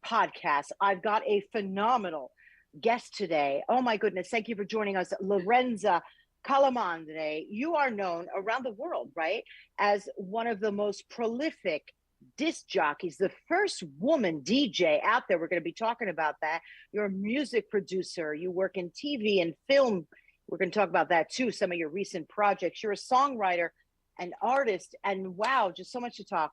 podcast. I've got a phenomenal guest today. Oh my goodness. Thank you for joining us, Lorenza Calamandrei. You are known around the world, right, as one of the most prolific disc jockeys, the first woman DJ out there. We're going to be talking about that. You're a music producer. You work in TV and film. We're going to talk about that too, some of your recent projects. You're a songwriter, an artist, and wow, just so much to talk.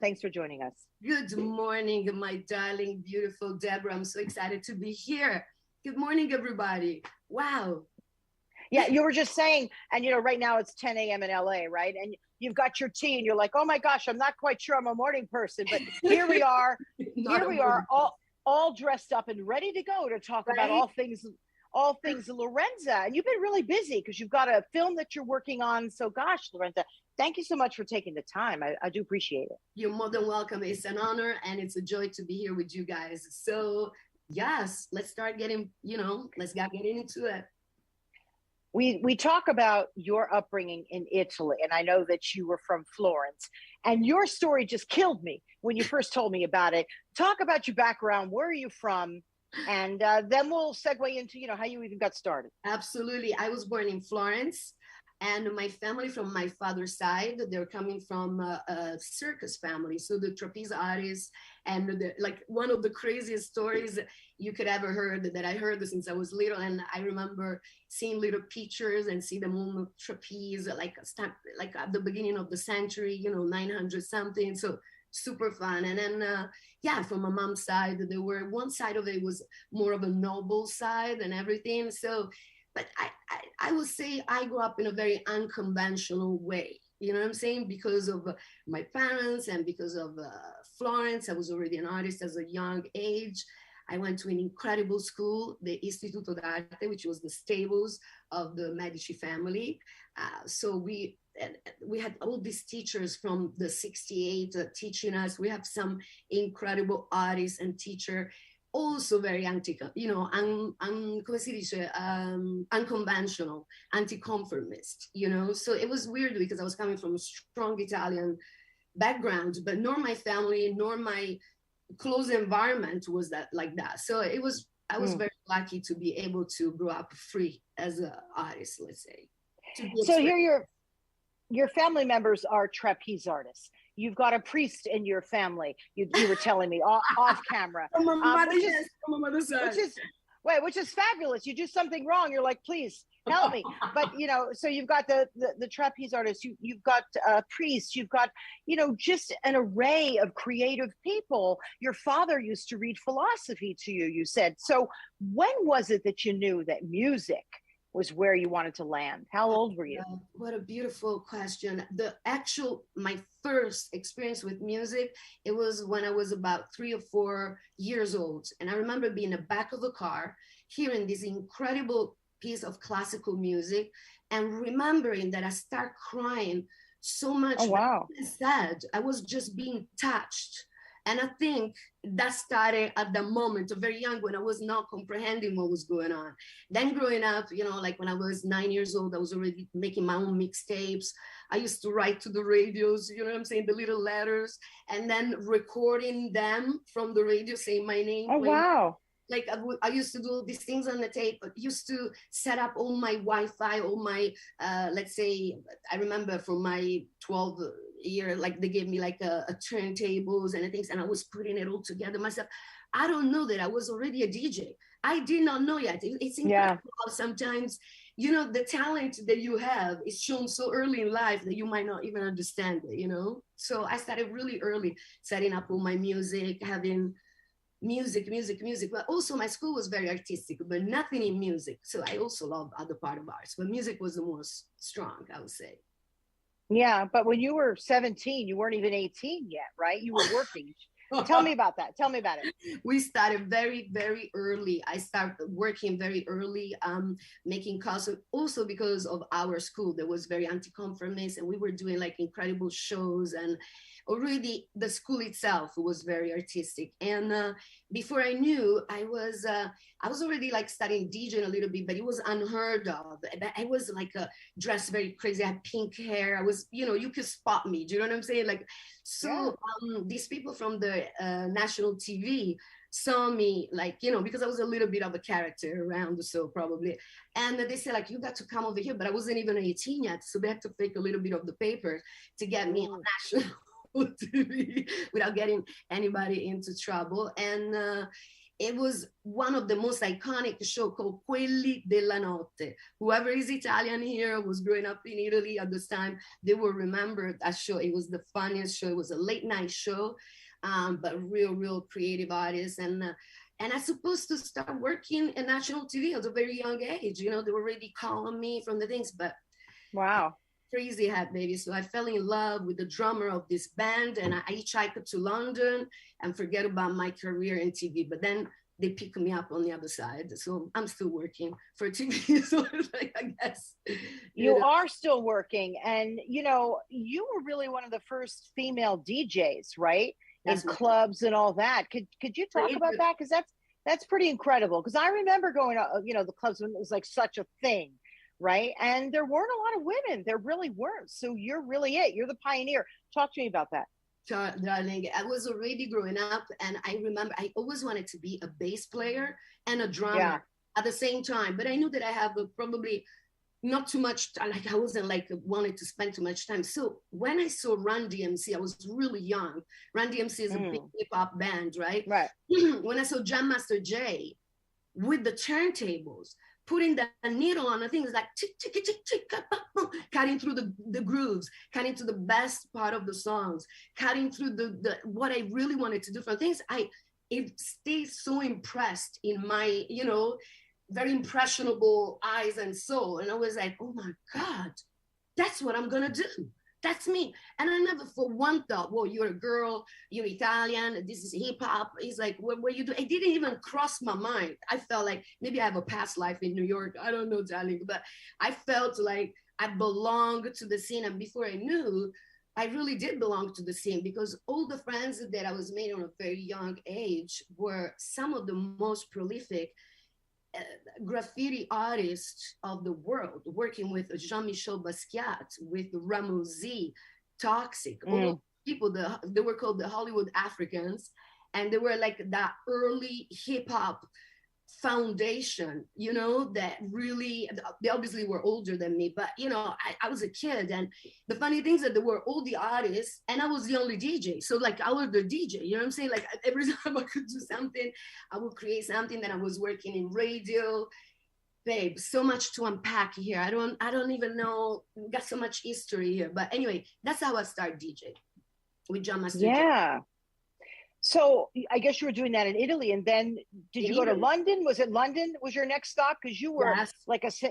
Thanks for joining us. Good morning, my darling, beautiful Deborah. I'm so excited to be here. Good morning, everybody. Wow. Yeah, you were just saying, and right now it's 10 a.m. in LA, right? And you've got your tea and you're like, oh my gosh, I'm not quite sure I'm a morning person, but here we are. All dressed up and ready to go to talk about all things Lorenza. And you've been really busy because you've got a film that you're working on. So gosh, Lorenza, thank you so much for taking the time. I do appreciate it. You're more than welcome. It's an honor and it's a joy to be here with you guys. So yes, let's start getting, let's get into it. We talk about your upbringing in Italy, and I know that you were from Florence, and your story just killed me when you first told me about it. Talk about your background. Where are you from? And then we'll segue into, how you even got started. Absolutely. I was born in Florence, and my family from my father's side, they're coming from a circus family. So the trapeze artists, and one of the craziest stories you could ever heard that I heard since I was little. And I remember seeing little pictures and see them on the trapeze, like at the beginning of the century, 900 something. So super fun. And then, from my mom's side, one side of it was more of a noble side and everything. So, but I would say I grew up in a very unconventional way. You know what I'm saying? Because of my parents and because of Florence, I was already an artist as a young age. I went to an incredible school, the Istituto d'Arte, which was the stables of the Medici family. So we had all these teachers from the 68 teaching us. We have some incredible artists and teacher, also very unconventional, anti-conformist, So it was weird because I was coming from a strong Italian background, but nor my family, nor my close environment was like that. So I was very lucky to be able to grow up free as an artist, let's say. So here your family members are trapeze artists. You've got a priest in your family. You were telling me off camera. From my mother's side. Which is fabulous. You do something wrong, you're like, please help me. But so you've got the trapeze artists. You've got priests. You've got just an array of creative people. Your father used to read philosophy to you. You said so. When was it that you knew that music was where you wanted to land? How old were you? What a beautiful question. My first experience with music, it was when I was about 3 or 4 years old. And I remember being in the back of a car, hearing this incredible piece of classical music and remembering that I started crying so much. Oh, wow. Sad. I was just being touched. And I think that started at the moment, very young, when I was not comprehending what was going on. Then growing up, when I was 9 years old, I was already making my own mixtapes. I used to write to the radios, the little letters, and then recording them from the radio, saying my name. Oh, wow. I used to do these things on the tape, but used to set up all my Wi-Fi, all my, let's say, I remember from my 12 year, they gave me a turntables and things, and I was putting it all together myself. I don't know that I was already a DJ. I did not know yet. It's incredible how sometimes, the talent that you have is shown so early in life that you might not even understand it, So I started really early, setting up all my music, having music. But also my school was very artistic, but nothing in music. So I also loved other part of arts, but music was the most strong, I would say. Yeah, but when you were 17, you weren't even 18 yet, right? You were working. Tell me about that. Tell me about it. We started very, very early. I started working very early, making costumes, also because of our school that was very anti-conformist, and we were doing incredible shows and already the school itself was very artistic. And before I knew, I was already like studying DJing a little bit, but it was unheard of. I was like dressed very crazy. I had pink hair. I was, you could spot me. Do you know what I'm saying? Like, so these people from the national TV saw me, like, because I was a little bit of a character around, so probably. And they said, like, you got to come over here, but I wasn't even 18 yet. So they had to fake a little bit of the paper to get me on national TV without getting anybody into trouble. And it was one of the most iconic shows called Quelli della Notte. Whoever is Italian here, was growing up in Italy at this time, they will remember that show. It was the funniest show. It was a late night show, but real creative artists. And I was supposed to start working in national TV at a very young age. They were already calling me from the things, but wow. Crazy hat, baby. So I fell in love with the drummer of this band, and I hitchhiked to London and forget about my career in TV. But then they picked me up on the other side. So I'm still working for TV. So like, I guess. You are still working. And, you were really one of the first female DJs, right? In clubs and all that. Could you talk about that? Because that's pretty incredible. Because I remember going to, the clubs when it was like such a thing. Right. And there weren't a lot of women. There really weren't. So you're really it. You're the pioneer. Talk to me about that. Darling, I was already growing up, and I remember I always wanted to be a bass player and a drummer at the same time. But I knew that I have probably not too much time. Like I wasn't like wanted to spend too much time. So when I saw Run DMC, I was really young. Run DMC is a big hip hop band, right? Right. When I saw Jam Master Jay with the turntables, putting the needle on the things like tick, tick, tick, tick, cutting through the grooves, cutting to the best part of the songs, cutting through the what I really wanted to do for things. It stayed so impressed in my, very impressionable eyes and soul. And I was like, oh my God, that's what I'm gonna do. That's me. And I never for one thought, well, you're a girl, you're Italian, this is hip hop. He's like, what you do? It didn't even cross my mind. I felt like maybe I have a past life in New York. I don't know, darling, but I felt like I belonged to the scene. And before I knew, I really did belong to the scene, because all the friends that I was made on a very young age were some of the most prolific graffiti artists of the world, working with Jean-Michel Basquiat, with Ramosi, Toxic, all people, they were called the Hollywood Africans, and they were like that early hip hop foundation, that really, they obviously were older than me, but I was a kid. And the funny thing is that they were all the artists and I was the only DJ. So like I was the DJ, you know what I'm saying? Like every time I could do something, I would create something. Then I was working in radio. Babe, so much to unpack here. I don't even know, we got so much history here. But anyway, that's how I started DJ with John Master. Yeah. So I guess you were doing that in Italy, and then did you go to London? Was it London was your next stop? Because you were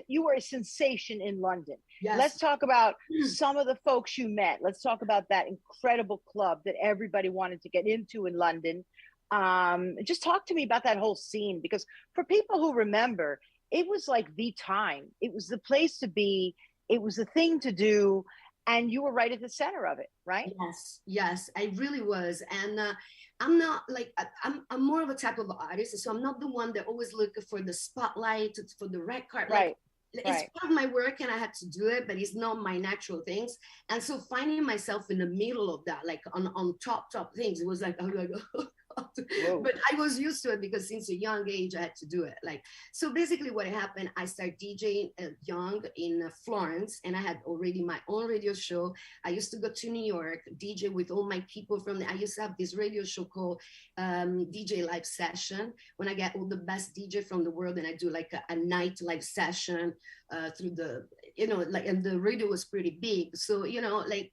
you were a sensation in London. Yes. Let's talk about some of the folks you met. Let's talk about that incredible club that everybody wanted to get into in London. Just talk to me about that whole scene, because for people who remember, it was like the time. It was the place to be. It was the thing to do. And you were right at the center of it, right? Yes, I really was. And I'm not like, I'm more of a type of artist. So I'm not the one that always look for the spotlight, for the red carpet. Right. It's part of my work and I had to do it, but it's not my natural things. And so finding myself in the middle of that, like on top things, it was like, I'm like, but I was used to it because since a young age, I had to do it. Like, so basically what happened, I started DJing young in Florence, and I had already my own radio show. I used to go to New York, DJ with all my people from there. I used to have this radio show called DJ Live Session, when I get all the best DJ from the world, and I do like a night live session through the, and the radio was pretty big. So, like,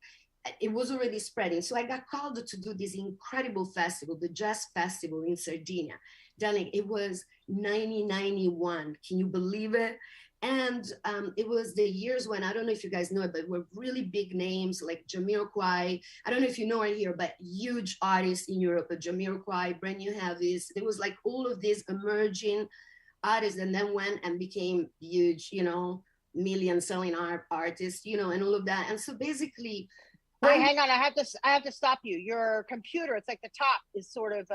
it was already spreading. So I got called to do this incredible festival, the Jazz Festival in Sardinia. Darling, it was 1991. Can you believe it? And it was the years when, I don't know if you guys know it, but were really big names like Jamiroquai. I don't know if you know it here, but huge artists in Europe, Jamiroquai, Brand New Heavies. There was like all of these emerging artists, and then went and became huge, million selling artists, and all of that. And so basically, Wait, hang on. I have to stop you. Your computer, it's like the top is sort of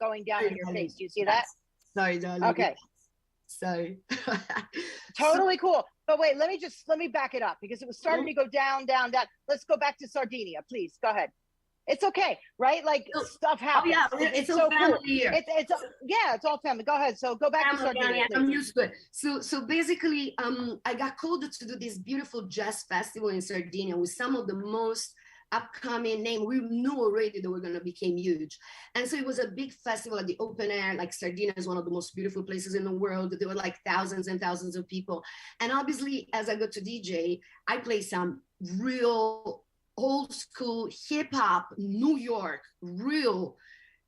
going down on your face. Do you see that? Sorry, darling. Okay. Sorry. Totally cool. But wait, let me back it up because it was starting to go down, down, down. Let's go back to Sardinia, please. Go ahead. It's okay, right? Like stuff happens. Oh yeah, it's so family cool. Here. It's all family. Go ahead. So go back to Sardinia. Yeah, I'm used to it. So basically, I got called to do this beautiful jazz festival in Sardinia with some of the most upcoming name. We knew already that we're gonna become huge, and so it was a big festival at the open air. Like Sardinia is one of the most beautiful places in the world. There were like thousands and thousands of people, and obviously, as I go to DJ, I play some real old school hip hop, New York, real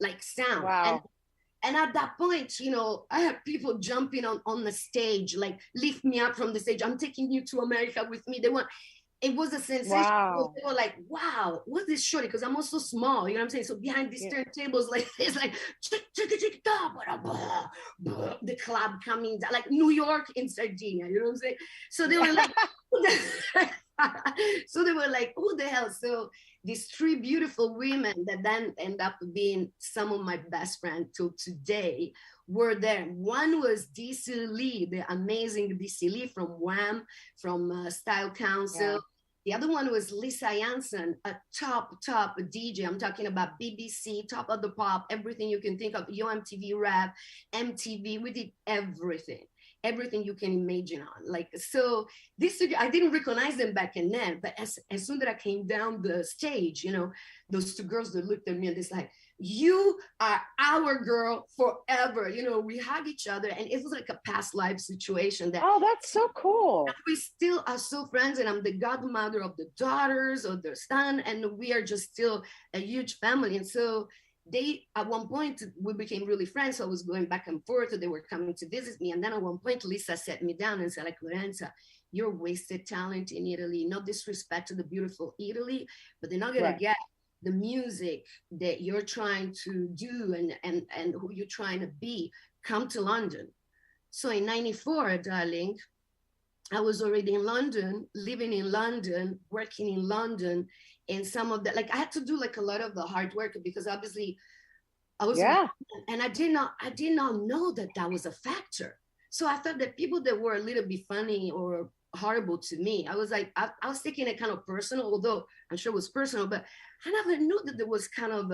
like sound. Wow. And at that point, you know, I had people jumping on the stage, like lift me up from the stage. I'm taking you to America with me. It was a sensation. Wow. They were like, wow, what's this shorty? Because I'm also small, you know what I'm saying? So behind these turntables, like it's like the club coming down, like New York in Sardinia, you know what I'm saying? So they were like, who the hell? So these three beautiful women that then end up being some of my best friends till today were there. One was DC Lee, the amazing DC Lee from Wham, from Style Council. Yeah. The other one was Lisa Janssen, a top DJ. I'm talking about BBC, Top of the Pop, everything you can think of, MTV Rap, MTV. We did everything you can imagine on. Like, so this, I didn't recognize them back then, but as soon as I came down the stage, you know, those two girls that looked at me and it's like, you are our girl forever. You know, we hug each other and it was like a past life situation. Oh, that's so cool. We still are so friends, and I'm the godmother of the daughters of their son, and we are just still a huge family. And so they, at one point, we became really friends. So I was going back and forth, they were coming to visit me. And then at one point, Lisa sat me down and said, like, Lorenza, you're wasted talent in Italy. No disrespect to the beautiful Italy, but they're not gonna get the music that you're trying to do and who you're trying to be. Come to London. So in 94, darling, I was already in London, living in London, working in London. And some of that, like I had to do like a lot of the hard work because obviously I was, and I did not know that was a factor. So I thought that people that were a little bit funny or horrible to me, I was like, I was taking it kind of personal, although I'm sure it was personal, but I never knew that there was kind of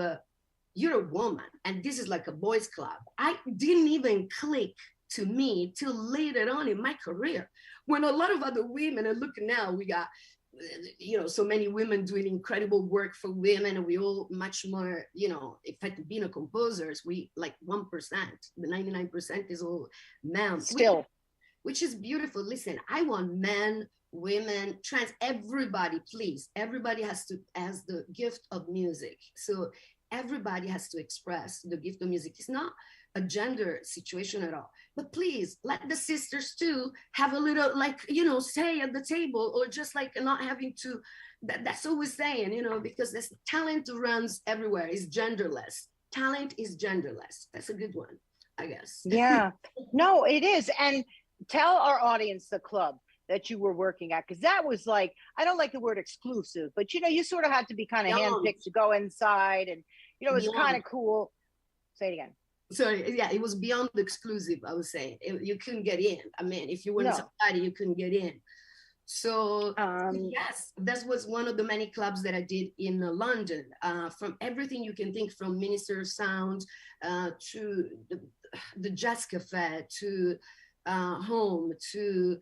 you're a woman and this is like a boys club. I didn't even click to me till later on in my career, when a lot of other women, and look now, we got, you know, so many women doing incredible work for women, and we all much more, you know, in fact, being a composers, we like 1%, the 99% is all men. Still. Which is beautiful. Listen, I want men, women, trans, everybody, please. Everybody has the gift of music. So everybody has to express the gift of music. It's not a gender situation at all. But please, let the sisters too have a little, like, you know, say at the table, or just like not having to, that's what we're saying, you know, because this talent runs everywhere. It's genderless. Talent is genderless. That's a good one, I guess. Yeah, no, it is. And tell our audience the club that you were working at, because that was like, I don't like the word exclusive, but you know, you sort of had to be kind of handpicked to go inside, and you know, it's kind of cool. Say it again. Sorry, yeah, it was beyond exclusive, I would say. You couldn't get in. I mean, if you weren't somebody, you couldn't get in. So yes, that was one of the many clubs that I did in London. From everything you can think, from Minister of Sound to the Jazz Cafe, to Home, to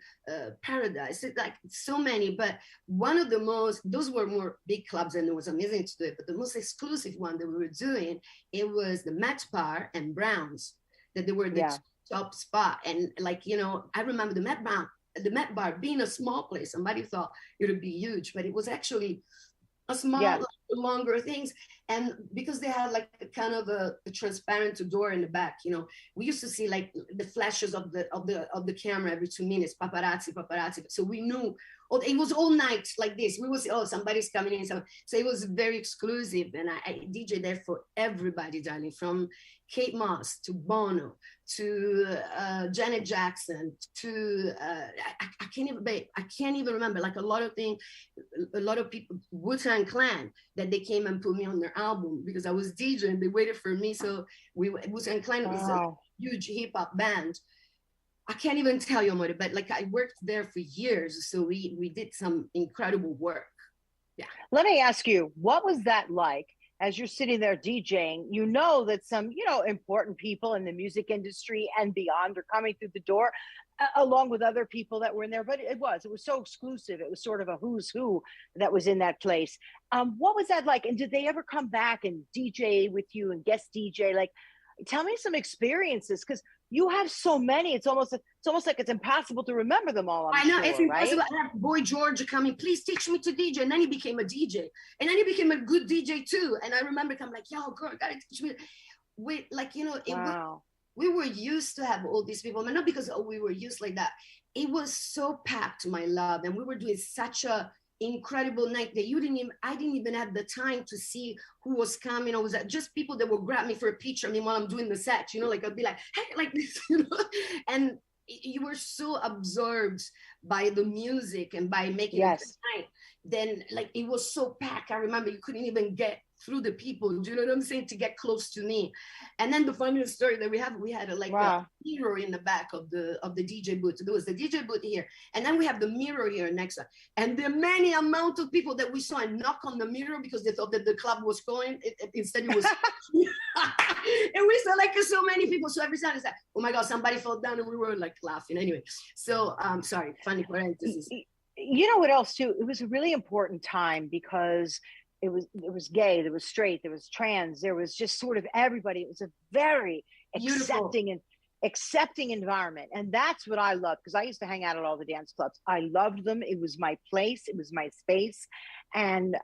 Paradise, like so many. But one of the most, those were more big clubs and it was amazing to do it, but the most exclusive one that we were doing, it was the Met Bar and Browns, that they were the top spot. And like, you know, I remember the Met Bar being a small place. Somebody thought it would be huge, but it was actually a small, longer things. And because they had like a kind of a transparent door in the back, you know, we used to see like the flashes of the camera every 2 minutes, paparazzi. So we knew it was all night like this. We was, oh, somebody's coming in. So it was very exclusive. And I DJ there for everybody, darling, from Kate Moss to Bono to Janet Jackson to I can't even remember, like a lot of things, a lot of people, Wu-Tang Clan, that they came and put me on their album because I was DJing. They waited for me. So Wu-Tang Clan was a huge hip hop band. I can't even tell you about it, but like I worked there for years. So we did some incredible work. Yeah. Let me ask you, what was that like as you're sitting there DJing? You know that some, important people in the music industry and beyond are coming through the door, along with other people that were in there. But it was so exclusive. It was sort of a who's who that was in that place. What was that like? And did they ever come back and DJ with you and guest DJ? Like, tell me some experiences, because you have so many. It's almost like it's impossible to remember them all. I know, it's impossible. Right? I have Boy George coming, please teach me to DJ. And then he became a DJ. And then he became a good DJ too. And I remember I'm like, yo, girl, gotta teach me. We were used to have all these people, but not because we were used like that. It was so packed, my love. And we were doing such a incredible night that I didn't even have the time to see who was coming. Or was that just people that would grab me for a picture of me while I'm doing the set, like I'd be like, hey, like this, and you were so absorbed by the music and by making it the night. Then like it was so packed. I remember you couldn't even get through the people, do you know what I'm saying, to get close to me. And then the funniest story that we had a mirror in the back of the DJ booth. There was the DJ booth here, and then we have the mirror here next to it. And the many amount of people that we saw and knock on the mirror because they thought that the club was going, instead it was and we saw like so many people. So every time it's like, oh my God, somebody fell down, and we were like laughing anyway. So sorry, funny parenthesis. You know what else too? It was a really important time because it was gay, there was straight, there was trans, there was just sort of everybody. It was a very accepting environment. And that's what I loved, because I used to hang out at all the dance clubs. I loved them. It was my place. It was my space. And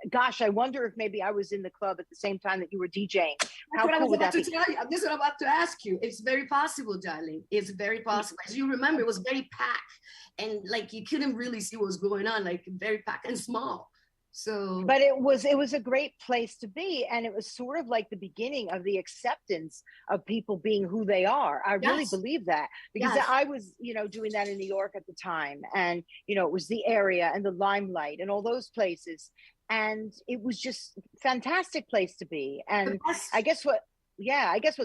gosh, I wonder if maybe I was in the club at the same time that you were DJing. How cool would that be? This is what I'm about to ask you. It's very possible, darling. It's very possible. As you remember, it was very packed. And like you couldn't really see what was going on, like very packed and small. So, but it was a great place to be, and it was sort of like the beginning of the acceptance of people being who they are. I really believe that, because I was, doing that in New York at the time, and it was the area and the limelight and all those places, and it was just fantastic place to be. And I guess what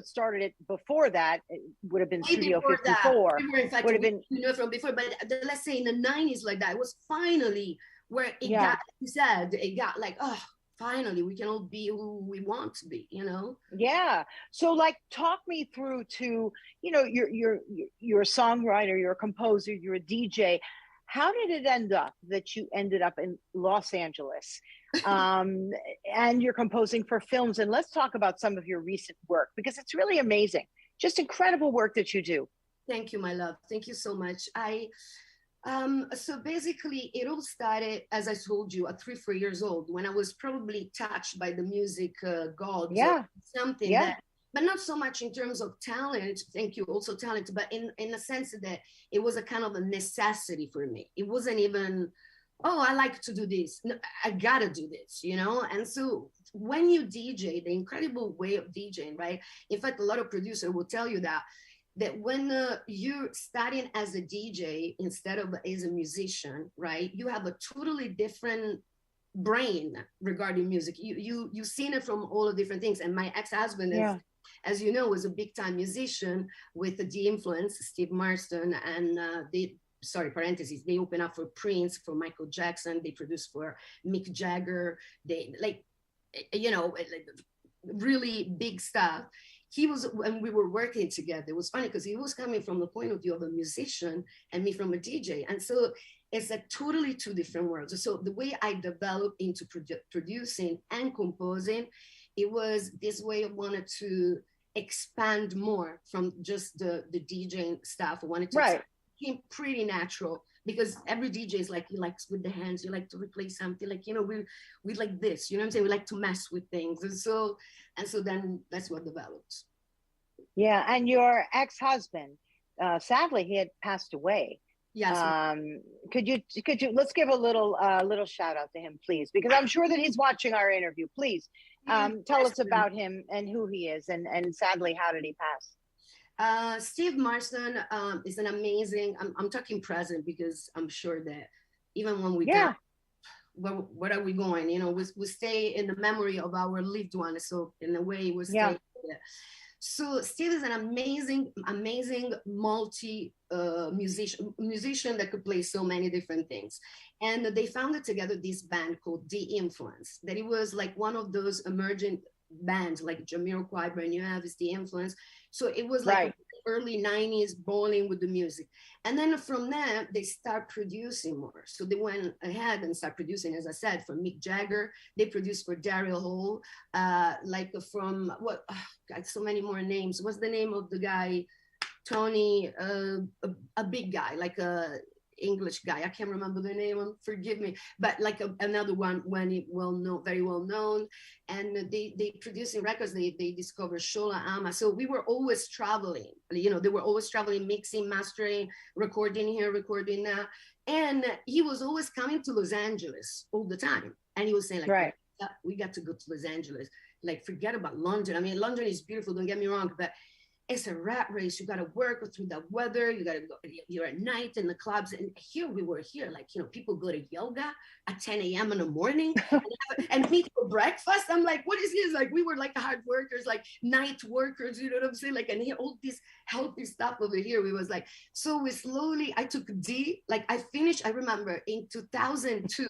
started it before that, it would have been Studio 54. Would have been from before, but let's say in the 90s, like that, it was finally where it got, you said, it got like, oh, finally we can all be who we want to be, Yeah. So like, talk me through to, you're a songwriter, you're a composer, you're a DJ. How did it end up that you ended up in Los Angeles and you're composing for films? And let's talk about some of your recent work, because it's really amazing. Just incredible work that you do. Thank you, my love. Thank you so much. So basically it all started, as I told you, at 3-4 years old, when I was probably touched by the music god. Something that, but not so much in terms of talent. Thank you, also talent, but in the sense that it was a kind of a necessity for me. It wasn't even, oh, I like to do this. No, I gotta do this, And so when you DJ, the incredible way of DJing, right? In fact, a lot of producers will tell you that when you're starting as a DJ instead of as a musician, right? You have a totally different brain regarding music. You've seen it from all the different things. And my ex-husband, as you know, was a big time musician with the influence, Steve Marston, and they open up for Prince, for Michael Jackson, they produced for Mick Jagger, they really big stuff. When we were working together, it was funny because he was coming from the point of view of a musician and me from a DJ. And so it's a totally two different worlds. So the way I developed into producing and composing, it was this way I wanted to expand more from just the DJing stuff. I wanted to it became pretty natural, because every DJ is like, you like with the hands, you like to replay something, like, we like this, what I'm saying? We like to mess with things. And so then that's what developed. Yeah. And your ex-husband, sadly, he had passed away. Yes. Could you let's give a little shout out to him, please, because I'm sure that he's watching our interview. Please tell us about him and who he is, and sadly, how did he pass? Steve Marston is an amazing, I'm talking present because I'm sure that even when we die, where are we going? You know, we stay in the memory of our lived ones. So in a way, we stay there. So Steve is an amazing musician that could play so many different things. And they founded together this band called The Influence, that it was like one of those emergent bands like Jamiroquai, Brand New Avis, The Influence. So it was like early 90s bowling with the music. And then from there, they start producing more. So they went ahead and start producing, as I said, for Mick Jagger. They produced for Daryl Hall, got so many more names. What's the name of the guy? Tony, a big guy, like a English guy. I can't remember the name, forgive me, but like another one very well known. And they producing records, they discovered Shola Ama. So we were always traveling, you know, they were always traveling, mixing, mastering, recording here, recording there. And he was always coming to Los Angeles all the time. And he was saying like, we got to go to Los Angeles. Like, forget about London. I mean, London is beautiful, don't get me wrong, but it's a rat race. You got to work through the weather. You got to go, you're at night in the clubs. And here we were here, like, you know, people go to yoga at 10 a.m. in the morning and meet for breakfast. I'm like, what is this? Like, we were like hard workers, like night workers, you know what I'm saying? Like, and here, all this healthy stuff over here. We was like, so we slowly, I took D, like I finished, I remember in 2002,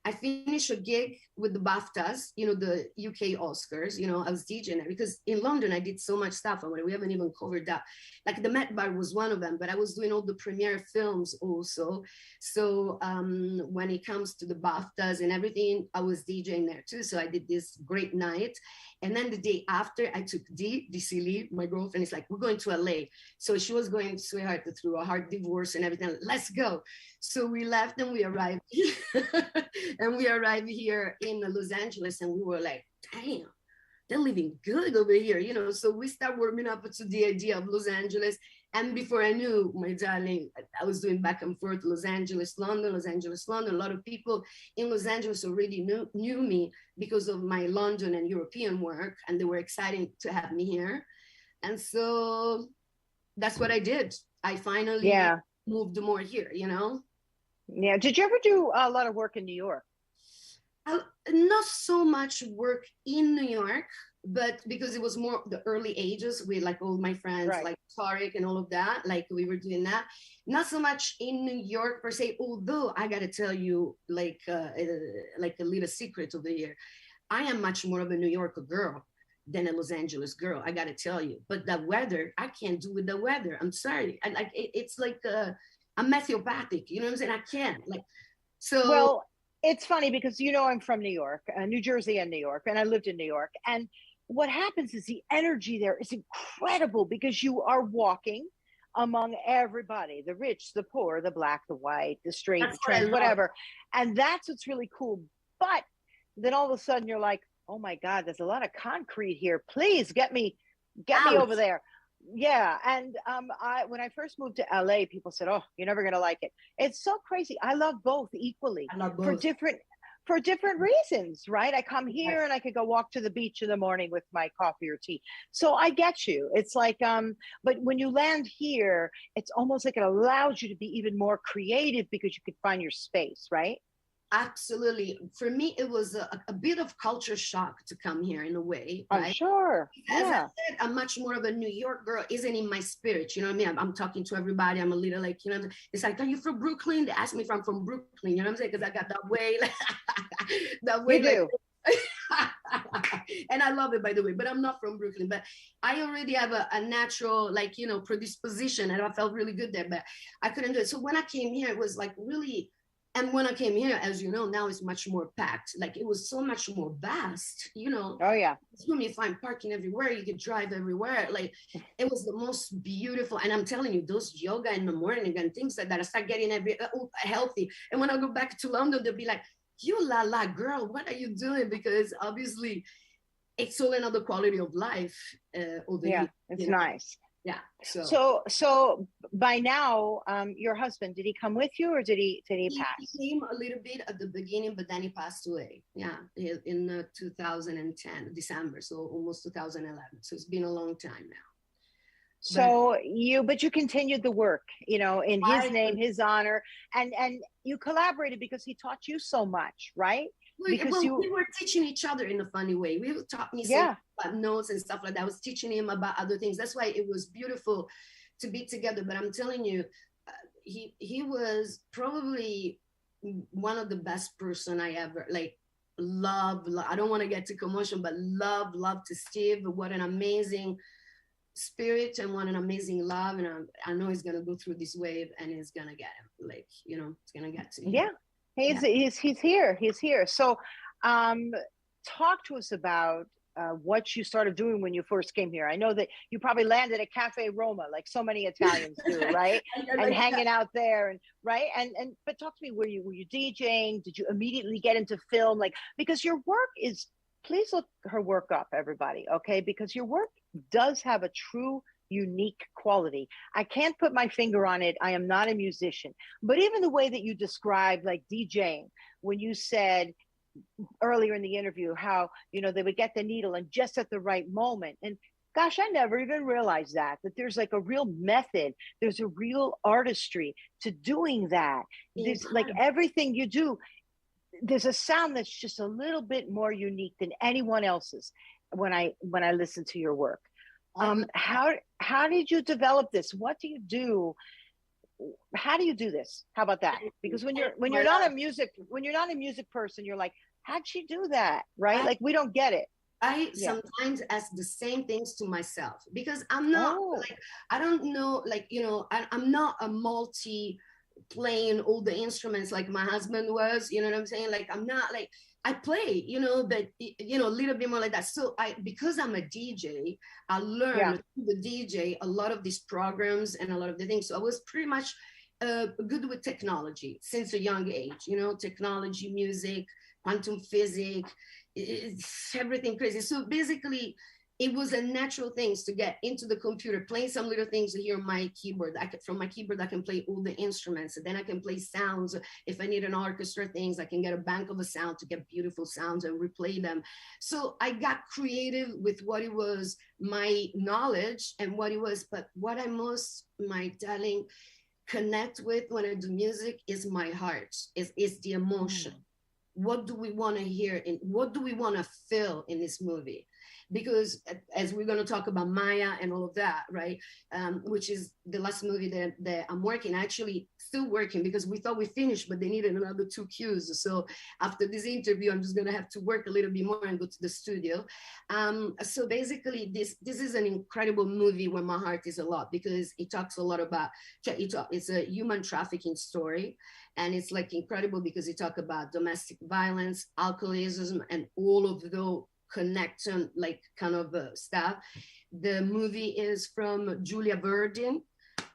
I finished a gig with the BAFTAs, you know, the UK Oscars, you know, I was DJing there because in London, I did so much stuff. And we haven't even covered that. Like the Met Bar was one of them, but I was doing all the premiere films also. So when it comes to the BAFTAs and everything, I was DJing there too. So I did this great night. And then the day after, I took DC Lee, my girlfriend, is like, we're going to LA. So she was going, sweetheart, through a hard divorce and everything. Let's go. So we left and we arrived. And we arrived here in Los Angeles and we were like, damn, they're living good over here, you know? So we start warming up to the idea of Los Angeles. And before I knew, my darling, I was doing back and forth, Los Angeles, London, Los Angeles, London. A lot of people in Los Angeles already knew me because of my London and European work. And they were excited to have me here. And so that's what I did. I finally moved more here, you know? Yeah. Did you ever do a lot of work in New York? Not so much work in New York, but because it was more the early ages with like all my friends, like Tariq and all of that, like we were doing that. Not so much in New York per se, although I got to tell you like a little secret over here. I am much more of a New York girl than a Los Angeles girl, I got to tell you. But the weather, I can't do with the weather. I'm sorry. And like it's like I'm methiopathic, you know what I'm saying? I can't like, so. Well, it's funny because, you know, I'm from New York, New Jersey and New York, and I lived in New York. And what happens is the energy there is incredible because you are walking among everybody, the rich, the poor, the black, the white, the straight, the trans, whatever. And that's what's really cool. But then all of a sudden you're like, oh my God, there's a lot of concrete here. Please get me over there. Yeah. And when I first moved to LA, people said, oh, you're never going to like it. It's so crazy. I love both equally. I love both. For different reasons, right? I come here and I could go walk to the beach in the morning with my coffee or tea. So I get you. It's like, but when you land here, it's almost like it allows you to be even more creative because you could find your space, right? Absolutely. For me, it was a bit of culture shock to come here in a way. Right? I'm sure. As I said, I'm much more of a New York girl, isn't in my spirit. You know what I mean? I'm talking to everybody. I'm a little like, you know, it's like, are you from Brooklyn? They ask me if I'm from Brooklyn. You know what I'm saying? Because I got that way. That way. You do. And I love it, by the way, but I'm not from Brooklyn. But I already have a natural, like, you know, predisposition. And I felt really good there, but I couldn't do it. So when I came here, it was like really. And when I came here, as you know, now it's much more packed. Like it was so much more vast, you know. Oh, yeah. You find parking everywhere. You could drive everywhere. Like it was the most beautiful. And I'm telling you, those yoga in the morning and things like that, I start getting healthy. And when I go back to London, they'll be like, you la girl, what are you doing? Because obviously it's all another quality of life. It's nice. Yeah. So by now, your husband, did he come with you, or did he he pass? came a little bit at the beginning, but then he passed away. Yeah, in 2010 December, so almost 2011. So it's been a long time now. So but you continued the work, in his name, his honor, and you collaborated because he taught you so much, right? Because we were teaching each other in a funny way. We taught me some about notes and stuff like that. I was teaching him about other things. That's why it was beautiful to be together. But I'm telling you, he was probably one of the best person I ever love. I don't want to get too commercial, but love to Steve. What an amazing spirit and what an amazing love. And I know he's gonna go through this wave and he's gonna get him. It's gonna get to him. Yeah. He's here. So talk to us about what you started doing when you first came here. I know that you probably landed at Cafe Roma, like so many Italians do, right? And hanging out there, and right. And but talk to me, were you DJing? Did you immediately get into film? Because your work is, please look her work up, everybody, okay? Because your work does have a true unique quality. I can't put my finger on it. I am not a musician, but even the way that you described DJing, when you said earlier in the interview how they would get the needle and just at the right moment, and gosh, I never even realized that there's a real method, there's a real artistry to doing that. There's everything you do, there's a sound that's just a little bit more unique than anyone else's when I listen to your work. How did you develop this? What do you do? How do you do this? How about that? Because when you're not a music person, you're like, how'd she do that? Right? We don't get it. I sometimes ask the same things to myself because I'm not I don't know, I'm not a multi playing all the instruments like my husband was, you know what I'm saying? I'm not I play, but a little bit more like that. So because I'm a DJ, I learned through the DJ a lot of these programs and a lot of the things. So I was pretty much good with technology since a young age, technology, music, quantum physics, it's everything crazy. So basically, it was a natural thing to get into the computer, playing some little things here on my keyboard. From my keyboard, I can play all the instruments. And then I can play sounds. If I need an orchestra things, I can get a bank of a sound to get beautiful sounds and replay them. So I got creative with what it was, my knowledge and what it was. But what I most, my darling, connect with when I do music is my heart, is the emotion. What do we want to hear? And what do we want to feel in this movie? Because as we're going to talk about Maia and all of that, right? Which is the last movie that I'm working, actually still working because we thought we finished, but they needed another 2 cues. So after this interview, I'm just going to have to work a little bit more and go to the studio. So basically this is an incredible movie where my heart is a lot because it talks a lot about, it's a human trafficking story. And it's incredible because it talks about domestic violence, alcoholism, and all of those connection, kind of stuff. The movie is from Julia Verdin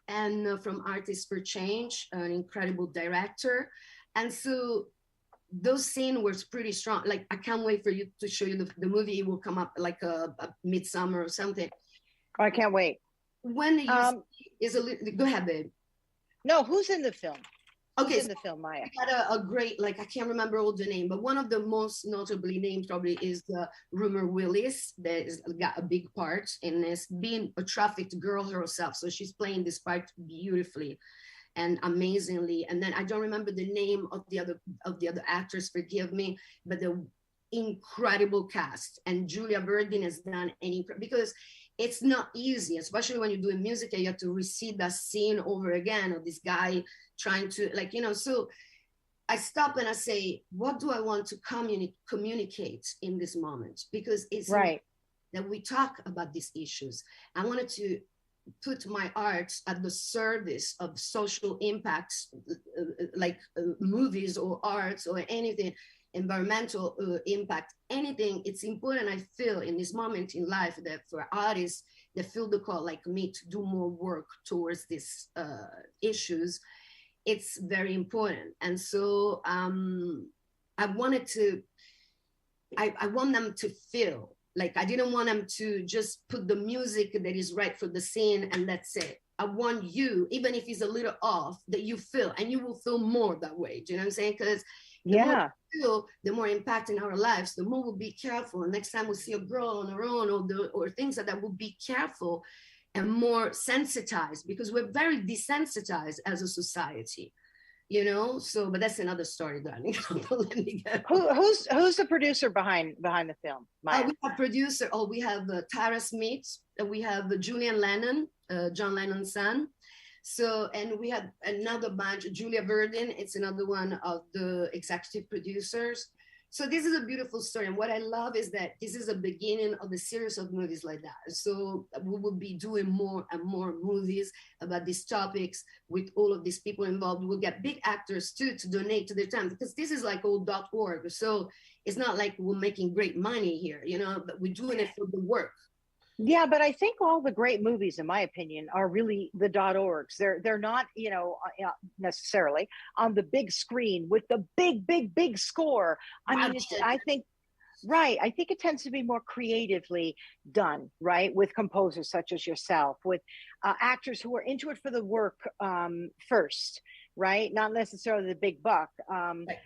and from Artists for Change, an incredible director. And so those scenes were pretty strong. I can't wait for you to show you the movie. It will come up a midsummer or something. Oh, I can't wait. When you go ahead, babe. No, who's in the film? Okay, in the film, Maia. We had a great, I can't remember all the name, but one of the most notably names probably is the Rumer Willis that has got a big part in this, being a trafficked girl herself. So she's playing this part beautifully and amazingly. And then I don't remember the name of the other actors, forgive me, but the incredible cast. And Julia Verdin has done because it's not easy, especially when you're doing music and you have to receive that scene over again of this guy trying to so I stop and I say, what do I want to communicate in this moment? Because it's right that we talk about these issues. I wanted to put my art at the service of social impacts, movies or arts or anything, environmental impact, anything. It's important, I feel, in this moment in life that for artists that feel the call like me to do more work towards these issues, it's very important. And so I want them to feel Like, I didn't want them to just put the music that is right for the scene and that's it. I want you, even if it's a little off, that you feel, and you will feel more that way. Do you know what I'm saying? Because the more we feel, the more impact in our lives, the more we'll be careful. And next time we see a girl on her own or things like that, we'll be careful and more sensitized, because we're very desensitized as a society. You know, so, but that's another story, darling. Let me get who's the producer behind the film? We have producer. We have Tara Smith. We have Julian Lennon, John Lennon's son. So, and we have another bunch, Julia Verdin. It's another one of the executive producers. So this is a beautiful story. And what I love is that this is the beginning of a series of movies like that. So we will be doing more and more movies about these topics with all of these people involved. We'll get big actors too to donate to their time, because this is like old.org. So it's not like we're making great money here, you know, but we're doing it for the work. Yeah, but I think all the great movies, in my opinion, are really the .orgs. They're not, you know, necessarily on the big screen with the big score. I mean, I think it tends to be more creatively done, right, with composers such as yourself, with actors who are into it for the work first, right, not necessarily the big buck. Right.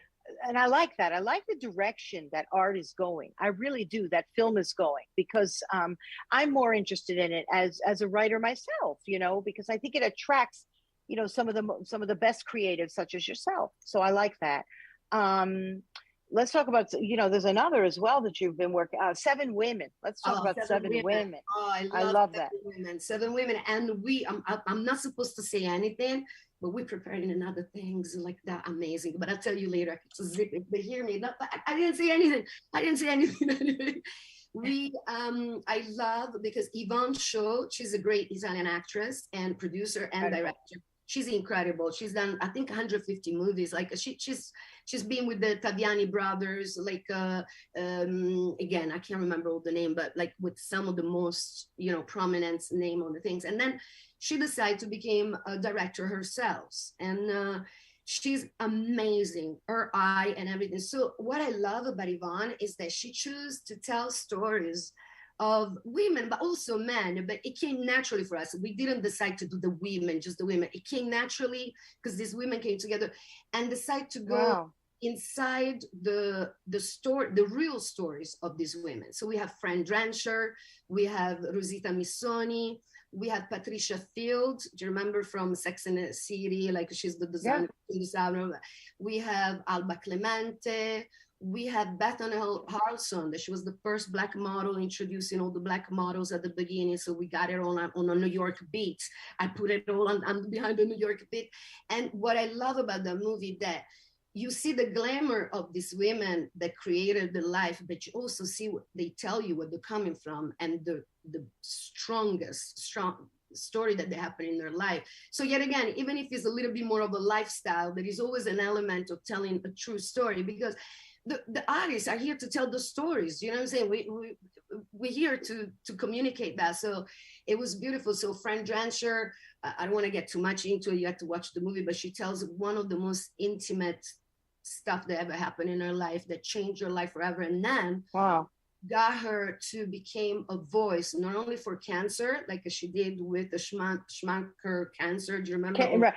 And I like that. I like the direction that art is going. I really do. That film is going, because I'm more interested in it as a writer myself, you know, because I think it attracts, you know, some of the best creatives such as yourself. So I like that. Let's talk about, you know, there's another as well that you've been working, 7 Women. Let's talk about seven women. Oh, I love that. 7 Women. And I'm not supposed to say anything, but we're preparing another things like that. Amazing. But I'll tell you later. If they hear me, I didn't say anything. Anyway. I love, because Yvonne Shaw, she's a great Italian actress and producer and director. She's incredible. She's done, I think, 150 movies. Like she's been with the Taviani brothers, like, again, I can't remember all the name, but like with some of the most, you know, prominent name on the things. And then she decided to become a director herself. And she's amazing, her eye and everything. So what I love about Yvonne is that she chose to tell stories of women, but also men, but it came naturally for us. We didn't decide to do the women, just the women. It came naturally because these women came together and decided to go inside the story, the real stories of these women. So we have Fran Drescher, we have Rosita Missoni, we have Patricia Field. Do you remember from Sex and the City? Like she's the designer. Yeah. We have Alba Clemente. We have Bethany Harrelson, that she was the first Black model, introducing all the Black models at the beginning. So we got it on a New York beat. I put it all on behind the New York beat. And what I love about the movie, that you see the glamour of these women that created the life, but you also see what they tell you, where they're coming from, and the strong story that they happen in their life. So yet again, even if it's a little bit more of a lifestyle, there is always an element of telling a true story, because the artists are here to tell the stories. You know what I'm saying? We're here to communicate that. So it was beautiful. So Fran Drescher, I don't want to get too much into it. You have to watch the movie, but she tells one of the most intimate stuff that ever happened in her life that changed her life forever. And then got her to become a voice, not only for cancer, like she did with the Schmanker cancer. Do you remember?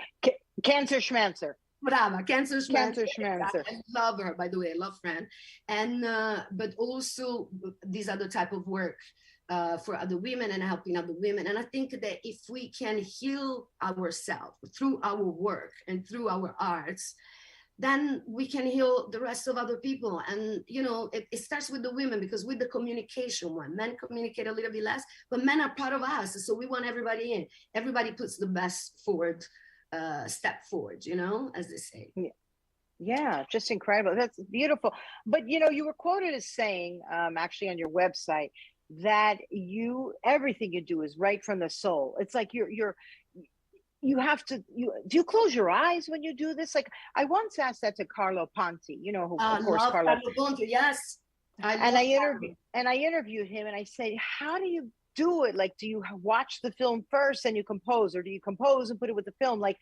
Cancer Schmancer. Brava, Cancer Schmancer. I love her, by the way. I love Fran. And but also these other type of work for other women and helping other women. And I think that if we can heal ourselves through our work and through our arts, then we can heal the rest of other people. And, you know, it starts with the women, because with the communication one, men communicate a little bit less, but men are part of us. So we want everybody in. Everybody puts the best forward, step forward, you know, as they say. Yeah, just incredible. That's beautiful. But, you know, you were quoted as saying, actually on your website, that everything you do is right from the soul. It's like you have to, do you close your eyes when you do this? Like I once asked that to Carlo Ponti, you know, who of course Carlo Ponti, yes. I interviewed him and I said, how do you do it? Like, do you watch the film first and you compose, or do you compose and put it with the film? Like,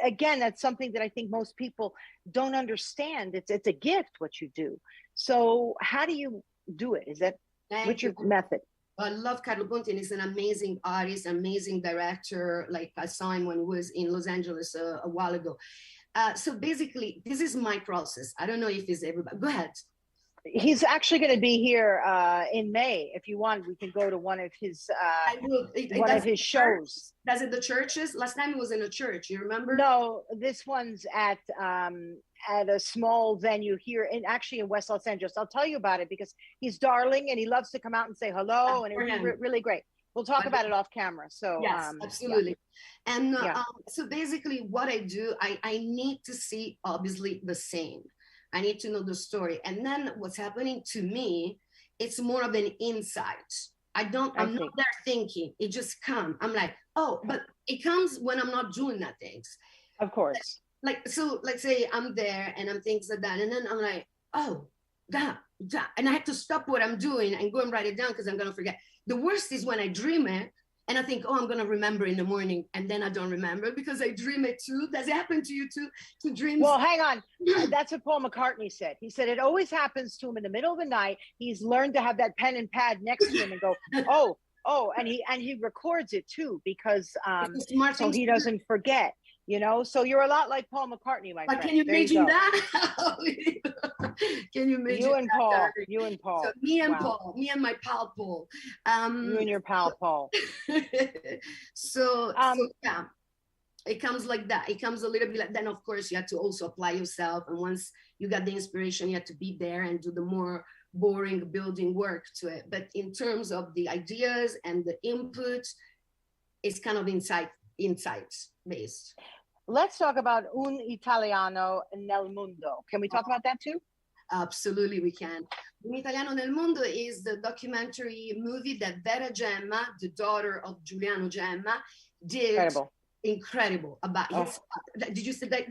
again, that's something that I think most people don't understand. It's a gift what you do. So how do you do it? Is that What's your method? I love Carlo Ponti, and he's an amazing artist, amazing director. Like I saw him when he was in Los Angeles a while ago. So basically, this is my process. I don't know if it's everybody. Go ahead. He's actually going to be here in May. If you want, we can go to one of his shows. Does it the churches? Last time it was in a church. You remember? No, this one's at a small venue here in West Los Angeles. I'll tell you about it because he's darling and he loves to come out and say hello, and it's really great. We'll talk about it off camera. So yes, absolutely. Yeah. And so basically, what I do, I need to see obviously the scene. I need to know the story. And then what's happening to me, it's more of an insight. I'm not there thinking, it just comes. I'm like, oh, but it comes when I'm not doing that things. Of course. Like, so let's say I'm there and I'm things like that. And then I'm like, oh, that. And I have to stop what I'm doing and go and write it down because I'm going to forget. The worst is when I dream it. And I think, oh, I'm going to remember in the morning. And then I don't remember because I dream it too. Does it happen to you too? To dream? Well, hang on. That's what Paul McCartney said. He said it always happens to him in the middle of the night. He's learned to have that pen and pad next to him and go, oh, and he records it too because so he doesn't forget. You know, so you're a lot like Paul McCartney, my friend. Can you imagine that? Can you imagine you and that? Paul? You and Paul. So me and Paul. Me and my pal Paul. You and your pal Paul. so yeah, it comes like that. It comes a little bit like. Then of course you have to also apply yourself, and once you got the inspiration, you have to be there and do the more boring building work to it. But in terms of the ideas and the input, it's kind of insights based. Let's talk about Un Italiano Nel Mondo. Can we talk about that too? Absolutely, we can. Un Italiano Nel Mondo is the documentary movie that Vera Gemma, the daughter of Giuliano Gemma, did. Incredible about his. Did you see that?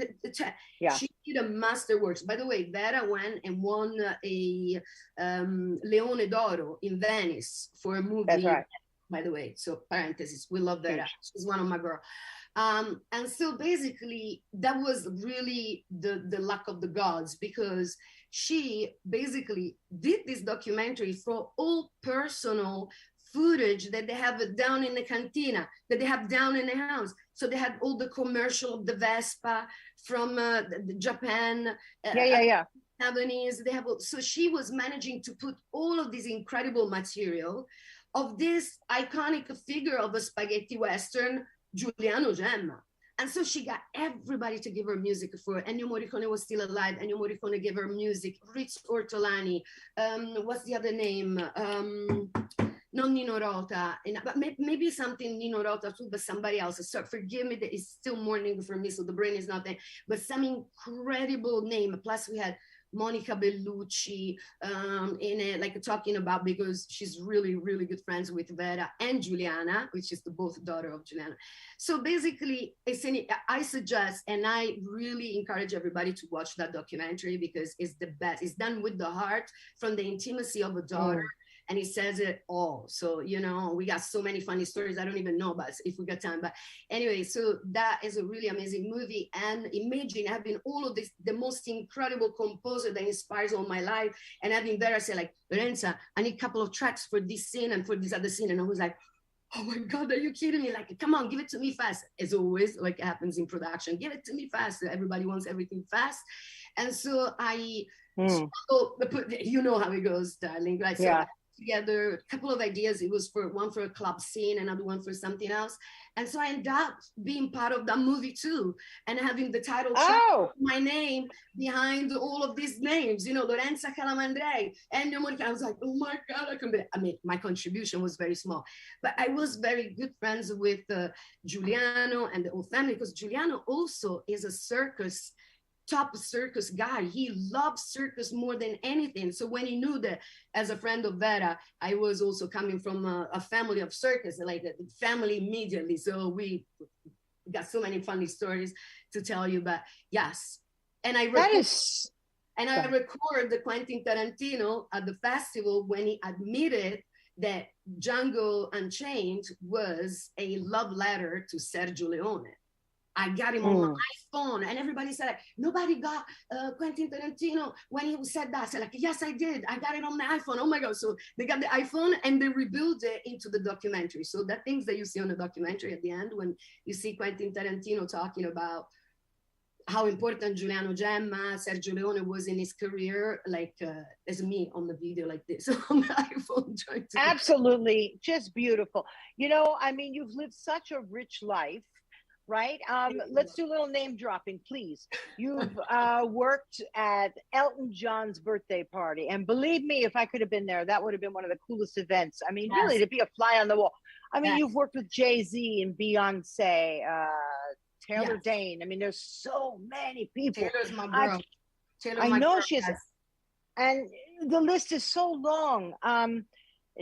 Yeah. She did a masterworks. By the way, Vera went and won a Leone d'Oro in Venice for a movie. That's right. By the way, so parentheses, we love Vera. She's one of my girls. And so basically that was really the luck of the gods, because she basically did this documentary for all personal footage that they have down in the cantina, that they have down in the house. So they had all the commercial of the Vespa from Japan. Yeah. 70s. They have, so she was managing to put all of this incredible material of this iconic figure of a spaghetti Western, Giuliano Gemma. And so she got everybody to give her music for Ennio Morricone was still alive. Ennio Morricone gave her music. Ritz Ortolani. What's the other name? Not Nino Rota. But maybe something Nino Rota too, but somebody else. So forgive me, that is still morning for me, so the brain is not there. But some incredible name. Plus we had Monica Bellucci in it, like talking about, because she's really, really good friends with Vera and Giuliana, which is the both daughter of Giuliana. So basically, I suggest, and I really encourage everybody to watch that documentary because it's the best. It's done with the heart, from the intimacy of a daughter. And he says it all. So, you know, we got so many funny stories I don't even know about if we got time. But anyway, so that is a really amazing movie. And imagine having all of this, the most incredible composer that inspires all my life. And having Vera say like, Lorenza, I need a couple of tracks for this scene and for this other scene. And I was like, oh my God, are you kidding me? Like, come on, give it to me fast. As always, like it happens in production, give it to me fast. Everybody wants everything fast. And so you know how it goes, darling, right? So together a couple of ideas. It was for one for a club scene, another one for something else, and so I ended up being part of that movie too, and having the title track, my name behind all of these names, you know, Lorenza Calamandrei, and I was like, oh my God, I mean, my contribution was very small, but I was very good friends with Giuliano and the whole family, because Giuliano also is a top circus guy. He loves circus more than anything. So when he knew that, as a friend of Vera, I was also coming from a family of circus, like a family immediately. So we got so many funny stories to tell you. But yes, and I record the Quentin Tarantino at the festival when he admitted that Django Unchained was a love letter to Sergio Leone. I got him on my iPhone. And everybody said, like, nobody got Quentin Tarantino when he said that. I said, like, yes, I did. I got it on my iPhone. Oh my God. So they got the iPhone and they rebuilt it into the documentary. So the things that you see on the documentary at the end, when you see Quentin Tarantino talking about how important Giuliano Gemma, Sergio Leone was in his career, like as me on the video like this on the iPhone. Trying to Absolutely, just beautiful. You know, I mean, you've lived such a rich life, right? Let's do a little name dropping, please. You've worked at Elton John's birthday party. And believe me, if I could have been there, that would have been one of the coolest events. I mean, really, to be a fly on the wall. I mean, you've worked with Jay-Z and Beyoncé, Taylor Dane. I mean, there's so many people. Taylor's my girl. I know she is. And the list is so long.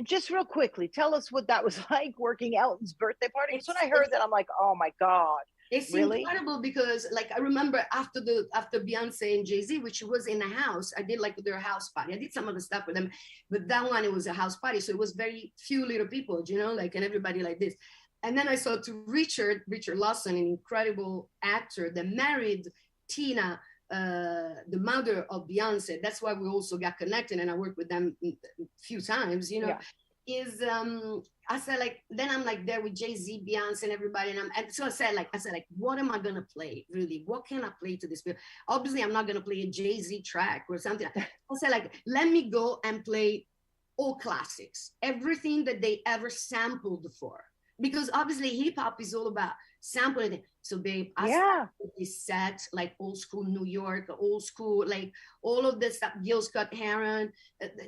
Just real quickly, tell us what that was like working Elton's birthday party. Because when I heard that, I'm like, oh my God. It's really incredible because, like, I remember after Beyonce and Jay-Z, which was in a house, I did like their house party. I did some other stuff with them, but that one, it was a house party. So it was very few little people, you know, like, and everybody like this. And then I saw to Richard Lawson, an incredible actor that married Tina, the mother of Beyonce. That's why we also got connected, and I worked with them a few times, you know. I said, like, then I'm like there with Jay-Z, Beyonce, and everybody, and so I said like, what am I gonna play? Really, what can I play to this film? Obviously, I'm not gonna play a Jay-Z track or something. I said, like, let me go and play all classics, everything that they ever sampled for. Because obviously hip hop is all about sampling. So babe, I started this set, like old school New York, old school, like all of this stuff, Gil Scott-Heron,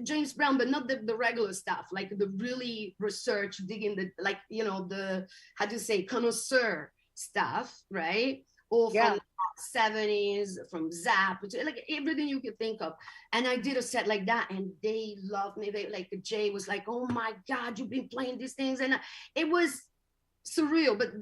James Brown, but not the regular stuff, like the really research, digging the, like, you know, the, how do you say, connoisseur stuff, right? Or from the 70s, from Zap, like everything you could think of. And I did a set like that, and they loved me. They, like, Jay was like, oh my God, you've been playing these things. And it was surreal, but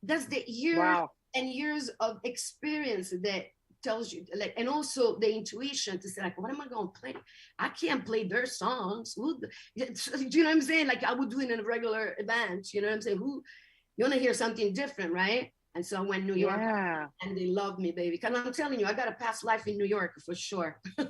that's the years and years of experience that tells you, like, and also the intuition to say, like, what am I going to play? I can't play their songs. Do you know what I'm saying? Like I would do in a regular event, you know what I'm saying? You want to hear something different, right? And so I went to New York, and they loved me, baby. Because I'm telling you, I got a past life in New York for sure. So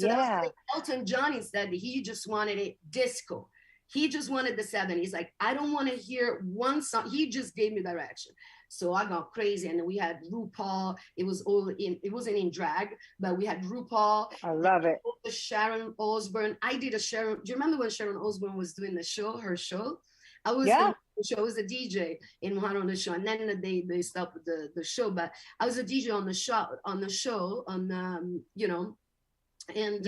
that's like Elton John instead. He just wanted it disco. He just wanted the 70s. Like, I don't want to hear one song. He just gave me direction. So I got crazy, and we had RuPaul. It wasn't in drag, but we had RuPaul. I love it. Sharon Osbourne. I did a Sharon. Do you remember when Sharon Osbourne was doing her show? I was I was a DJ in one on the show, and then they stopped the show. But I was a DJ on the show, you know, and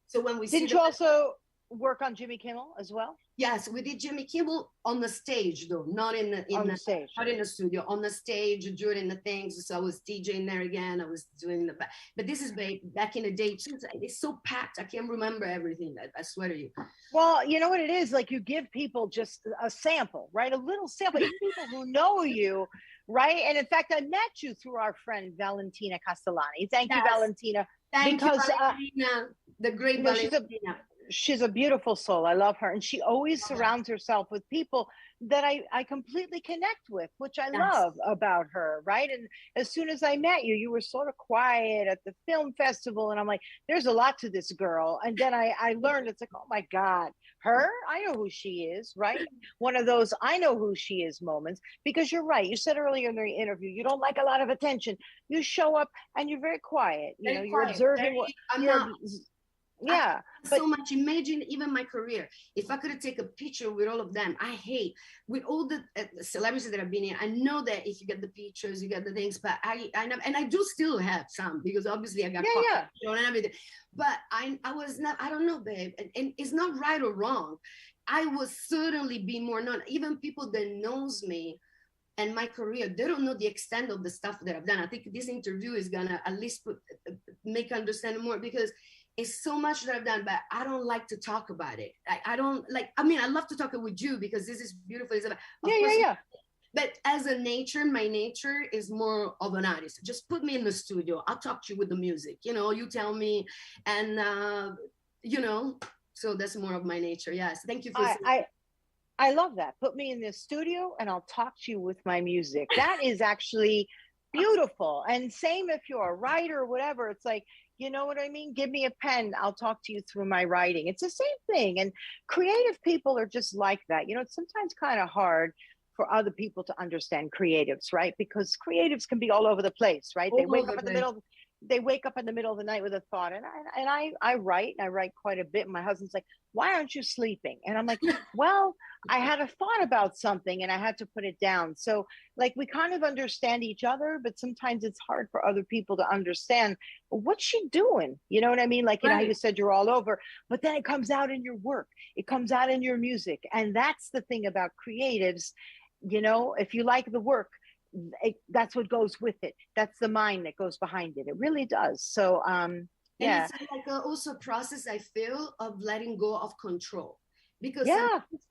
so when we did you also work on Jimmy Kimmel as well? Yes, we did Jimmy Kimmel on the stage though, not in the stage, not in the studio, on the stage during the things. So I was DJing there again. I was doing but this is back in the day too. It's so packed. I can't remember everything. I swear to you. Well, you know what it is, like you give people just a sample, right? A little sample. People who know you, right? And in fact, I met you through our friend Valentina Castellani. Thank you, Valentina. Thank you, Valentina, the great Valentina. She's a beautiful soul. I love her. And she always surrounds herself with people that I completely connect with, which I love about her, right? And as soon as I met you, you were sort of quiet at the film festival. And I'm like, there's a lot to this girl. And then I learned, it's like, oh my God, her? I know who she is, right? One of those I know who she is moments, because you're right. You said earlier in the interview, you don't like a lot of attention. You show up and you're very quiet. You know, you're observing what so much. Imagine even my career, if I could take a picture with all of them. I hate with all the celebrities that have been here. I know that if you get the pictures, you get the things, but I do still have some, because obviously I got you know, and everything. But I was not, I don't know, babe, and it's not right or wrong. I will certainly be more known. Even people that knows me and my career, they don't know the extent of the stuff that I've done. I think this interview is gonna at least make understand more, because it's so much that I've done, but I don't like to talk about it. I don't like, I mean, I love to talk with you because this is beautiful. It's about, But as a nature, my nature is more of an artist. Just put me in the studio. I'll talk to you with the music. You know, you tell me, and you know, so that's more of my nature. Yes. Thank you for I love that. Put me in the studio and I'll talk to you with my music. That is actually beautiful. And same if you're a writer or whatever, it's like, you know what I mean? Give me a pen. I'll talk to you through my writing. It's the same thing. And creative people are just like that. You know, it's sometimes kind of hard for other people to understand creatives, right? Because creatives can be all over the place, right? They wake up in the middle, they wake up in the middle of the night with a thought. And I write, and I write quite a bit. My husband's like, why aren't you sleeping? And I'm like, well, I had a thought about something and I had to put it down. So like we kind of understand each other, but sometimes it's hard for other people to understand, well, what's she doing? You know what I mean? Like, you know, how you said you're all over, but then it comes out in your work. It comes out in your music. And that's the thing about creatives. You know, if you like the work, that's what goes with it. That's the mind that goes behind it. It really does. So, yeah. And it's like also a process, I feel, of letting go of control. Because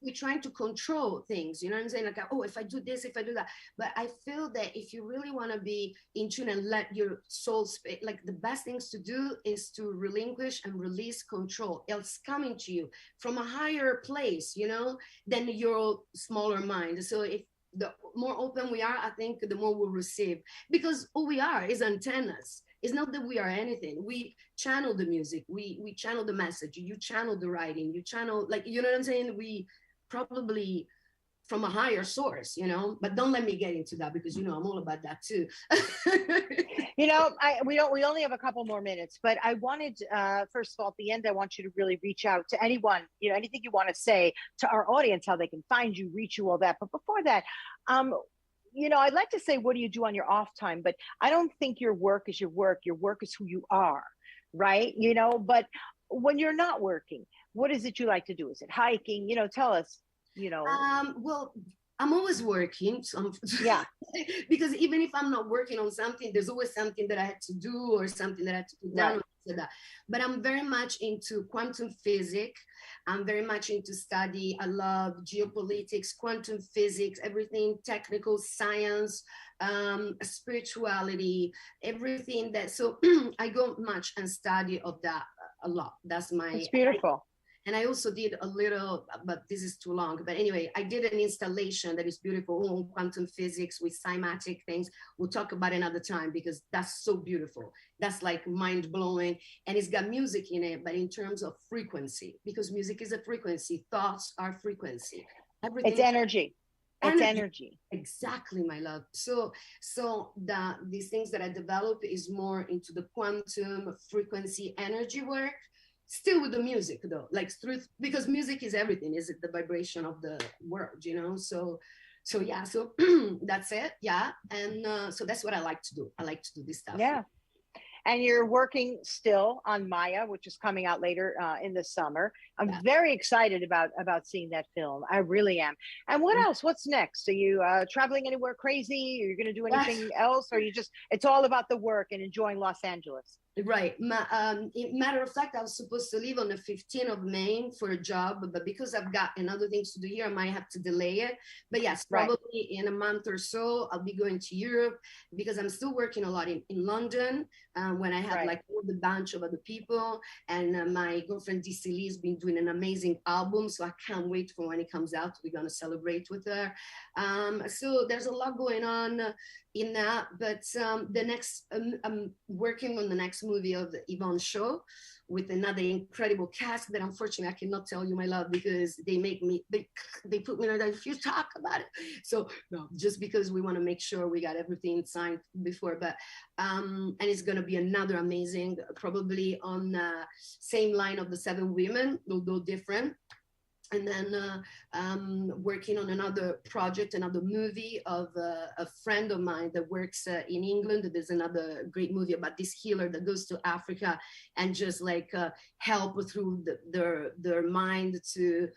we're trying to control things, you know what I'm saying? Like, oh, if I do this, if I do that. But I feel that if you really want to be in tune and let your soul speak, like the best things to do is to relinquish and release control. It's coming to you from a higher place, you know, than your smaller mind. So if the more open we are, I think the more we'll receive, because all we are is antennas. It's not that we are anything. We channel the music. We channel the message. You channel the writing. You channel, like, you know what I'm saying? We probably from a higher source, you know, but don't let me get into that because, you know, I'm all about that too. You know, we only have a couple more minutes, but I wanted, first of all, at the end, I want you to really reach out to anyone, you know, anything you want to say to our audience, how they can find you, reach you, all that. But before that, you know, I'd like to say, what do you do on your off time? But I don't think your work is your work. Your work is who you are, right? You know, but when you're not working, what is it you like to do? Is it hiking? You know, tell us, you know. Well, I'm always working. So yeah. Because even if I'm not working on something, there's always something that I had to do or something that I had to put down. Right. But I'm very much into quantum physics. I'm very much into study. I love geopolitics, quantum physics, everything technical, science, spirituality, everything that. So I go much and study of that a lot. That's my. It's beautiful. And I also did a little, but this is too long. But anyway, I did an installation that is beautiful on quantum physics with cymatic things. We'll talk about it another time because that's so beautiful. That's like mind blowing. And it's got music in it, but in terms of frequency, because music is a frequency, thoughts are frequency. Everything. It's energy. It's energy. Exactly, my love. So these things that I develop is more into the quantum frequency energy work. Still with the music though, like through, because music is everything, is it the vibration of the world, you know? So yeah, so that's it. Yeah. And so that's what I like to do. I like to do this stuff. Yeah. And you're working still on Maia, which is coming out later in the summer. I'm very excited about seeing that film. I really am. And what else? What's next? Are you traveling anywhere crazy? Are you going to do anything else? Or you just, it's all about the work and enjoying Los Angeles? Right. Matter of fact, I was supposed to leave on the 15th of May for a job, but because I've got another things to do here, I might have to delay it. But yes, probably in a month or so, I'll be going to Europe because I'm still working a lot in London when I have like all the bunch of other people. And my girlfriend DC Lee has been doing an amazing album. So I can't wait for when it comes out. We're going to celebrate with her. So there's a lot going on in that, but the next, I'm working on the next movie of the Yvonne show with another incredible cast that unfortunately I cannot tell you, my love, because they make me, they put me like, if you talk about it. So no, just because we want to make sure we got everything signed before, but and it's going to be another amazing, probably on same line of the 7 women, although different. And then working on another project, another movie of a friend of mine that works in England. There's another great movie about this healer that goes to Africa and just like help through their mind to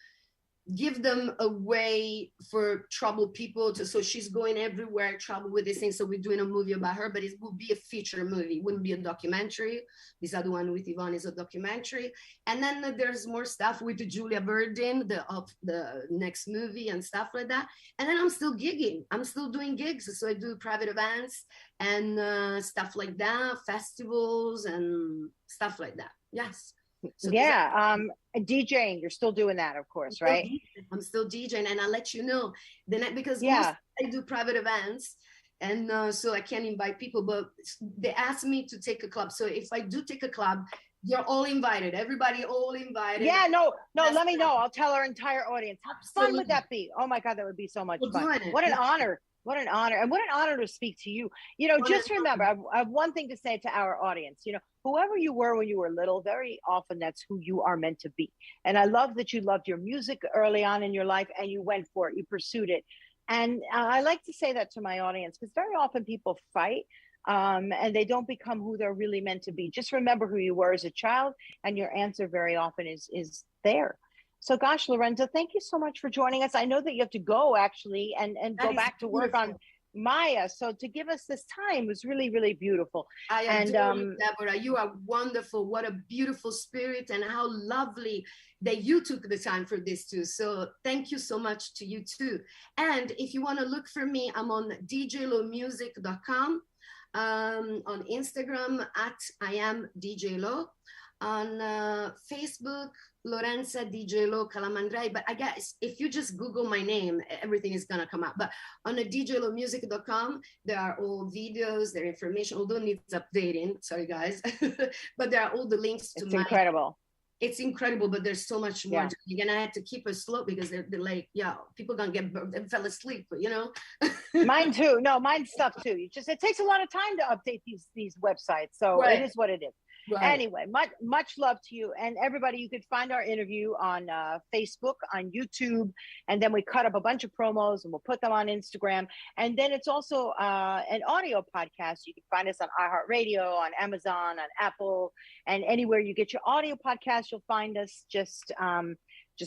give them a way for troubled people to, so she's going everywhere, trouble with this thing. So we're doing a movie about her, but it will be a feature movie. It wouldn't be a documentary. This other one with Yvonne is a documentary. And then there's more stuff with Julia Verdin, the next movie and stuff like that. And then I'm still gigging. I'm still doing gigs. So I do private events and stuff like that, festivals and stuff like that. Yes. So yeah. DJing, you're still doing that, of course, right? I'm still DJing, and I'll let you know because Yeah. I do private events, and so I can't invite people, but they asked me to take a club. So if I do take a club, you're all invited. Everybody all invited. Yeah, no, let me know. I'll tell our entire audience. How fun would that be? Oh my God, that would be so much fun. What an honor. What an honor. And what an honor to speak to you. You know, just remember, I have one thing to say to our audience. You know, whoever you were when you were little, very often that's who you are meant to be. And I love that you loved your music early on in your life and you went for it, you pursued it. And I like to say that to my audience because very often people fight and they don't become who they're really meant to be. Just remember who you were as a child, and your answer very often is there. So gosh, Lorenza, thank you so much for joining us. I know that you have to go actually and go back to work on Maia. So to give us this time was really, really beautiful. I adore you, Deborah. You are wonderful. What a beautiful spirit, and how lovely that you took the time for this too. So thank you so much to you too. And if you want to look for me, I'm on djlomusic.com, on Instagram at I am DJ Lo, on Facebook, Lorenza DJ Lo Calamandrei. But I guess if you just Google my name, everything is gonna come out. But on the djlomusic.com, there are all videos, there information, although it needs updating, sorry guys, but there are all the links to incredible. It's incredible, but there's so much more. Yeah. And I had to keep it slow because they're like, yeah, people gonna they fell asleep, you know. Mine too. No, mine's stuff too. It takes a lot of time to update these websites. So it is what it is. Right. Anyway, much love to you. And everybody, you could find our interview on Facebook, on YouTube, and then we cut up a bunch of promos and we'll put them on Instagram. And then it's also an audio podcast. You can find us on iHeartRadio, on Amazon, on Apple, and anywhere you get your audio podcast, you'll find us. Just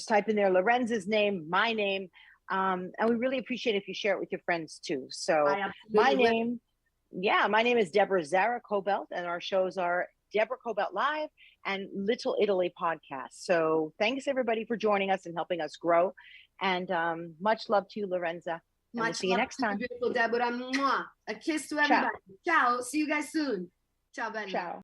type in there Lorenza's name, my name, and we really appreciate if you share it with your friends too. So my name is Deborah Zara Cobelt, and our shows are Deborah Cobelt Live and Little Italy Podcast. So thanks everybody for joining us and helping us grow. And much love to you, Lorenza. And we'll see you next time. Beautiful Deborah. Mwah. A kiss to everybody. Ciao. See you guys soon. Ciao, Bella. Ciao.